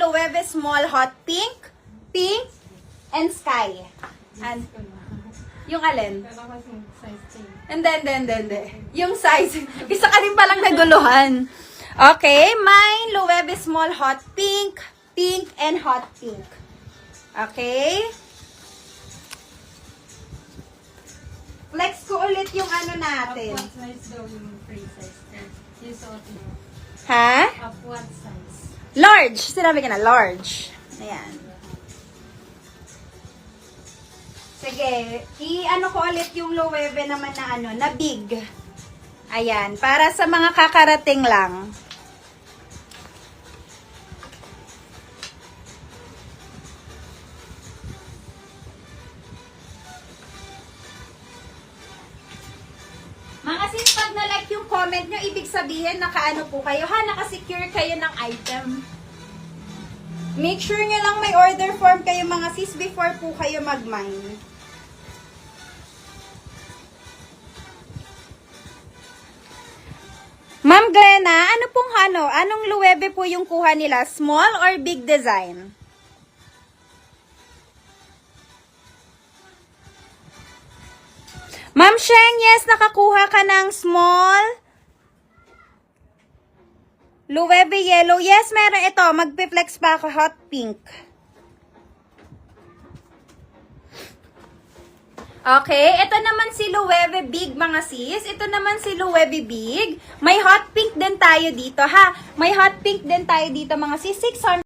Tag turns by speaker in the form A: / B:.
A: Loewe Small Hot Pink, Pink, and Sky. And, yung alin? Hindi. Yung size. Isa ka din palang naguluhan. Okay, mine, Loewe Small Hot Pink, Pink, and Hot Pink. Okay? Flex ko ulit yung ano natin.
B: What size daw yung free size? Yung suot mo.
A: Ha?
B: Of what size?
A: Large. Sinabi ka na, large. Ayan. Sige, i-ano ko ulit yung Loewe naman na ano, na big. Ayan, para sa mga kakarating lang. Mga sis, pag na-like yung comment nyo, ibig sabihin, nakaano po kayo, ha? Nakasecure kayo ng item. Make sure nyo lang may order form kayo, mga sis, before po kayo mag-mine. Ma'am Glenna, ano pong ano? Anong Loewe po yung kuha nila? Small or big design? Ma'am Sheng, yes, nakakuha ka ng small Loewe yellow. Yes, meron ito. Magpe-flex pa ako. Hot pink. Okay, ito naman si Loewe Big, mga sis. Ito naman si Loewe Big. May hot pink din tayo dito, ha? May hot pink din tayo dito, mga sis. 600.